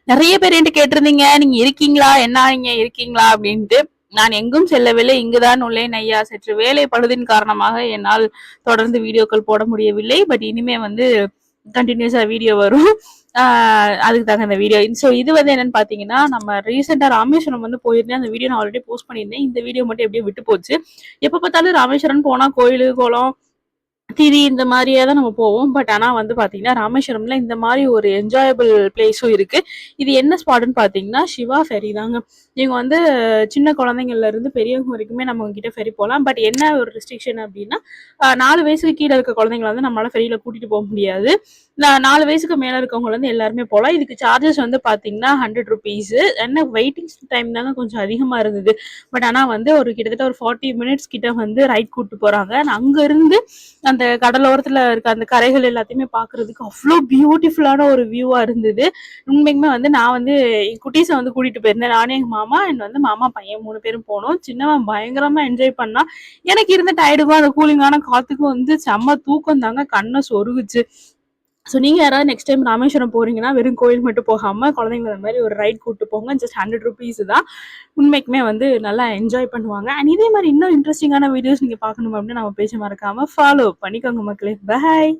நிறைய பேர் என்கிட்ட கேட்டிருந்தீங்க, நீங்க இருக்கீங்களா, என்ன நீங்க இருக்கீங்களா அப்படின்ட்டு. நான் எங்கும் செல்லவில்லை, இங்குதான் உள்ளேன் ஐயா. சற்று வேலை பழுதின் காரணமாக என்னால் தொடர்ந்து வீடியோக்கள் போட முடியவில்லை. பட் இனிமே வந்து கண்டினியூஸா வீடியோ வரும். அதுக்கு தகுந்த வீடியோ. ஸோ இது வந்து என்னன்னு பாத்தீங்கன்னா, நம்ம ரீசெண்டா ராமேஸ்வரம் வந்து போயிருந்தேன். அந்த வீடியோ நான் ஆல்ரெடி போஸ்ட் பண்ணியிருந்தேன். இந்த வீடியோ மட்டும் எப்படியோ விட்டு போச்சு. எப்ப பார்த்தாலும் ராமேஸ்வரம் போனா கோயிலு, குளம், திதி இந்த மாதிரியே தான் நம்ம போவோம். பட் ஆனா வந்து பாத்தீங்கன்னா ராமேஸ்வரம்ல இந்த மாதிரி ஒரு என்ஜாயபிள் பிளேஸும் இருக்கு. இது என்ன ஸ்பாட்னு பாத்தீங்கன்னா சிவா ஃபெரி தாங்க. இவங்க வந்து சின்ன குழந்தைங்கள்ல இருந்து பெரியவங்க வரைக்குமே நம்ம கிட்ட ஃபெரி போகலாம். பட் என்ன ஒரு ரெஸ்ட்ரிக்ஷன் அப்படின்னா 4 வயசுக்கு கீழே இருக்க குழந்தைங்களை வந்து நம்மளால ஃபெரியில கூட்டிட்டு போக முடியாது. 4 வயசுக்கு மேல இருக்கவங்க வந்து எல்லாருமே போகலாம். இதுக்கு சார்ஜஸ் வந்து பாத்தீங்கன்னா 100 ருபீஸ். என்ன வெயிட்டிங் டைம் தாங்க கொஞ்சம் அதிகமா இருந்தது. பட் ஆனா வந்து ஒரு கிட்டத்தட்ட ஒரு 40 மினிட்ஸ் கிட்ட வந்து ரைட் கூட்டு போறாங்க. அங்க இருந்து அந்த கடலோரத்துல இருக்க அந்த கரைகள் எல்லாத்தையுமே பாக்குறதுக்கு அவ்வளோ பியூட்டிஃபுல்லான ஒரு வியூவா இருந்தது. உண்மைக்குமே வந்து நான் வந்து என் குட்டீஸை வந்து கூட்டிட்டு போயிருந்தேன். நானே எங்க மாமா அண்ட் வந்து மாமா பையன் 3 பேரும் போனோம். சின்னவன் பயங்கரமா என்ஜாய் பண்ணா. எனக்கு இருந்த டயர்டுக்கும் அந்த கூலிங்கான காத்துக்கும் வந்து செம்ம தூக்கம் தாங்க, கண்ணை சொருகுச்சு. ஸோ நீங்க யாராவது நெக்ஸ்ட் டைம் ராமேஸ்வரம் போறீங்கன்னா வெறும் கோயில் மட்டும் போகாம குழந்தைங்கள மாதிரி ஒரு ரைட் கூட்டு போங்க. ஜஸ்ட் 100 ருபீஸ் தான். உண்மைக்குமே வந்து நல்லா என்ஜாய் பண்ணுவாங்க. அண்ட் இதே மாதிரி இன்னும் இன்ட்ரெஸ்டிங்கான வீடியோஸ் நீங்க பார்க்கணும் அப்படின்னு நம்ம பேச மறக்காம ஃபாலோ பண்ணிக்கோங்க மக்களே. பை.